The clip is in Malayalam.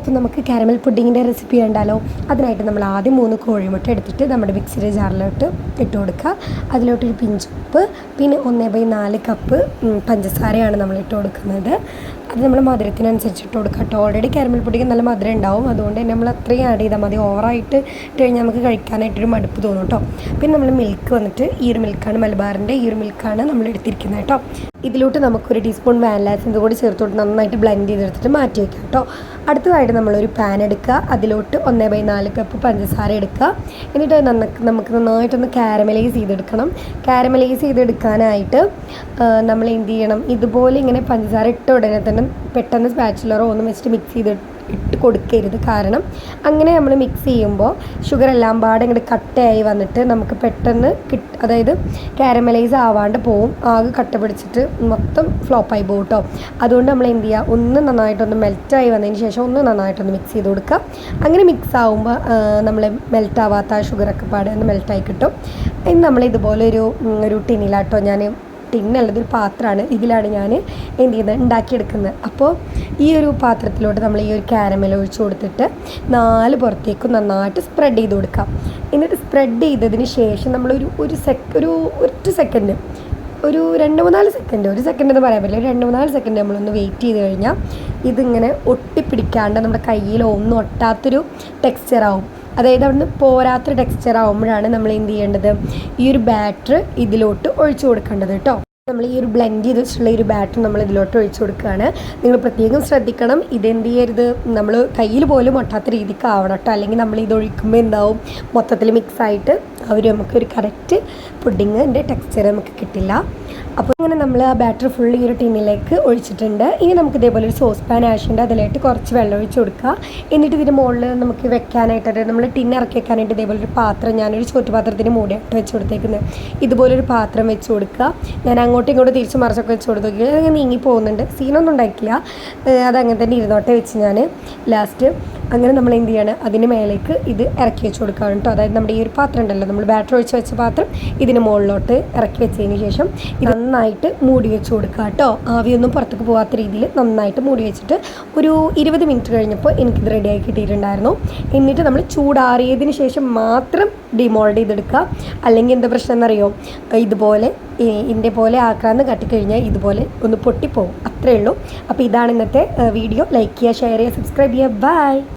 അപ്പോൾ നമുക്ക് കാരമൽ പുഡിങ്ങിൻ്റെ റെസിപ്പി കണ്ടാലോ. അതിനായിട്ട് നമ്മൾ ആദ്യം 3 കോഴിമുട്ട എടുത്തിട്ട് നമ്മുടെ മിക്സിയുടെ ജാറിലോട്ട് ഇട്ട് കൊടുക്കുക. അതിലോട്ടൊരു പിഞ്ച് ഉപ്പ്, പിന്നെ 1/4 കപ്പ് പഞ്ചസാരയാണ് നമ്മൾ ഇട്ട് കൊടുക്കുന്നത്. അത് നമ്മൾ മധുരത്തിനനുസരിച്ച് ഇട്ട് കൊടുക്കുക കേട്ടോ. ഓൾറെഡി കാരമൽ പുഡിങ് നല്ല മധുരം ഉണ്ടാവും, അതുകൊണ്ട് തന്നെ നമ്മൾ അത്രയും ആഡ് ചെയ്താൽ മതി. ഓവറായിട്ട് ഇട്ട് കഴിഞ്ഞാൽ നമുക്ക് കഴിക്കാനായിട്ടൊരു മടുപ്പ് തോന്നും കേട്ടോ. പിന്നെ നമ്മൾ മിൽക്ക് വന്നിട്ട് ഈ ഒരു മിൽക്കാണ്, മലബാറിൻ്റെ ഈ ഒരു മിൽക്കാണ് നമ്മൾ എടുത്തിരിക്കുന്നത് കേട്ടോ. ഇതിലോട്ട് നമുക്കൊരു ടീസ്പൂൺ വാനില എസൻസ് കൂടി ചേർത്തോട്ട് നന്നായിട്ട് ബ്ലെൻഡ് ചെയ്തെടുത്തിട്ട് മാറ്റി വയ്ക്കാം കേട്ടോ. അടുത്തതായിട്ട് നമ്മളൊരു പാൻ എടുക്കുക, അതിലോട്ട് 1/4 കപ്പ് പഞ്ചസാര എടുക്കുക. എന്നിട്ട് നമുക്ക് നന്നായിട്ടൊന്ന് കാരമലൈസ് ചെയ്തെടുക്കണം. കാരമലൈസ് ചെയ്തെടുക്കാനായിട്ട് നമ്മൾ എന്ത് ചെയ്യണം, ഇതുപോലെ ഇങ്ങനെ പഞ്ചസാര ഇട്ട ഉടനെ തന്നെ പെട്ടെന്ന് സ്പാച്ചുലറോ ഒന്നും വെച്ചിട്ട് മിക്സ് ഇട്ട് കൊടുക്കരുത്. കാരണം അങ്ങനെ നമ്മൾ മിക്സ് ചെയ്യുമ്പോൾ ഷുഗർ എല്ലാം പാടെ ഇങ്ങോട്ട് കട്ടയായി വന്നിട്ട് നമുക്ക് പെട്ടെന്ന് അതായത് കാരമലൈസ് ആവാണ്ട് പോവും, ആകെ കട്ട പിടിച്ചിട്ട് മൊത്തം ഫ്ലോപ്പായി പോകും കേട്ടോ. അതുകൊണ്ട് നമ്മൾ എന്ത് ചെയ്യുക, ഒന്ന് നന്നായിട്ടൊന്ന് മെൽറ്റായി വന്നതിന് ശേഷം ഒന്ന് നന്നായിട്ടൊന്ന് മിക്സ് ചെയ്ത് കൊടുക്കുക. അങ്ങനെ മിക്സ് ആകുമ്പോൾ നമ്മൾ മെൽറ്റാവാത്ത ഷുഗറൊക്കെ പാടെ ഒന്ന് മെൽറ്റായി കിട്ടും. ഇനി നമ്മൾ ഇതുപോലെ ഒരു ടിന്നിലാട്ടോ, ഞാൻ ടിന്നല്ലതൊരു പാത്രമാണ്, ഇതിലാണ് ഞാൻ എന്ത് ചെയ്യുന്നത്, ഉണ്ടാക്കിയെടുക്കുന്നത്. അപ്പോൾ ഈ ഒരു പാത്രത്തിലോട്ട് നമ്മൾ ഈ ഒരു കാരമൽ ഒഴിച്ച് കൊടുത്തിട്ട് 4 പുറത്തേക്കും നന്നായിട്ട് സ്പ്രെഡ് ചെയ്ത് കൊടുക്കാം. എന്നിട്ട് സ്പ്രെഡ് ചെയ്തതിന് ശേഷം നമ്മൾ ഒറ്റ സെക്കൻഡ്, ഒരു 2-3 സെക്കൻഡ്, ഒരു സെക്കൻഡ് എന്ന് പറയാൻ പറ്റില്ല, 2-3 സെക്കൻഡ് നമ്മളൊന്ന് വെയിറ്റ് ചെയ്ത് കഴിഞ്ഞാൽ ഇതിങ്ങനെ ഒട്ടിപ്പിടിക്കാണ്ട് നമ്മുടെ കയ്യിൽ ഒന്നും ഒട്ടാത്തൊരു ടെക്സ്ചറാവും. അതായത് അവിടുന്ന് പോരാത്തൊരു ടെക്സ്ചർ ആകുമ്പോഴാണ് നമ്മൾ എന്ത് ചെയ്യേണ്ടത്, ഈ ഒരു ബാറ്റർ ഇതിലോട്ട് ഒഴിച്ചു കൊടുക്കേണ്ടത് കേട്ടോ. നമ്മൾ ഈ ഒരു ബ്ലെൻഡ് ചെയ്ത് വെച്ചിട്ടുള്ള ഈ ഒരു ബാറ്റർ നമ്മൾ ഇതിലോട്ട് ഒഴിച്ചു കൊടുക്കുകയാണ്. നിങ്ങൾ പ്രത്യേകം ശ്രദ്ധിക്കണം, ഇതെന്ത് ചെയ്യരുത്, നമ്മൾ കയ്യിൽ പോലും ഒട്ടാത്ത രീതിക്ക് ആവണം കേട്ടോ. അല്ലെങ്കിൽ നമ്മൾ ഇത് ഒഴിക്കുമ്പോൾ എന്താവും, മൊത്തത്തിൽ മിക്സായിട്ട് നമുക്കൊരു കറക്റ്റ് പുഡിങ്ങിൻ്റെ ടെക്സ്ചർ നമുക്ക് കിട്ടില്ല. അപ്പോൾ ഇങ്ങനെ നമ്മൾ ആ ബാറ്റർ ഫുൾ ഈ ഒരു ടിന്നിലേക്ക് ഒഴിച്ചിട്ടുണ്ട്. ഇനി നമുക്ക് ഇതേപോലെ ഒരു സോസ് പാൻ ആവശ്യമുണ്ട്, അതിലായിട്ട് കുറച്ച് വെള്ളം ഒഴിച്ച് കൊടുക്കുക. എന്നിട്ട് ഇതിന് മുകളിൽ നമുക്ക് വെക്കാനായിട്ട് നമ്മൾ ടിന്ന് ഇറക്കി വെക്കാനായിട്ട് ഇതേപോലെ ഒരു പാത്രം, ഞാനൊരു ചോറ്റുപാത്രത്തിന് മൂടിയായിട്ട് വെച്ച് കൊടുത്തേക്കുന്നത്. ഇതുപോലൊരു പാത്രം വെച്ച് കൊടുക്കുക. ഞാൻ അങ്ങോട്ടും ഇങ്ങോട്ടും തിരിച്ച് മറിച്ചൊക്കെ വെച്ച് കൊടുത്തു, അതങ്ങനെ നീങ്ങി പോകുന്നുണ്ട്, സീനൊന്നും ഉണ്ടായിട്ടില്ല, അതങ്ങനെ തന്നെ ഇരുന്നോട്ടെ വെച്ച് ഞാൻ ലാസ്റ്റ് അങ്ങനെ നമ്മൾ എന്ത് ചെയ്യണം, അതിന് മേലേക്ക് ഇത് ഇറക്കി വെച്ച് കൊടുക്കുകയാണ് കേട്ടോ. അതായത് നമ്മുടെ ഈ ഒരു പാത്രം ഉണ്ടല്ലോ, നമ്മൾ ബാറ്റർ ഒഴിച്ച് വെച്ച പാത്രം, ഇതിന് മുകളിലോട്ട് ഇറക്കി വെച്ചതിന് ശേഷം ഇത് നന്നായിട്ട് മൂടി വെച്ച് കൊടുക്കുക കേട്ടോ. ആവിയൊന്നും പുറത്തേക്ക് പോകാത്ത രീതിയിൽ നന്നായിട്ട് മൂടി വെച്ചിട്ട് ഒരു 20 മിനിറ്റ് കഴിഞ്ഞപ്പോൾ എനിക്കിത് റെഡിയായി കിട്ടിയിട്ടുണ്ടായിരുന്നു. എന്നിട്ട് നമ്മൾ ചൂടാറിയതിന് ശേഷം മാത്രം ഡിമോൾഡ് ചെയ്തെടുക്കുക. അല്ലെങ്കിൽ എന്താ പ്രശ്നം എന്നറിയോ, ഇതുപോലെ ഇതിൻ്റെ പോലെ ആക്കാന്ന് കട്ടിക്കഴിഞ്ഞാൽ ഇതുപോലെ ഒന്ന് പൊട്ടിപ്പോവും, അത്രയേ ഉള്ളൂ. അപ്പോൾ ഇതാണ് ഇന്നത്തെ വീഡിയോ. ലൈക്ക് ചെയ്യുക, ഷെയർ ചെയ്യുക, സബ്സ്ക്രൈബ് ചെയ്യുക. ബൈ.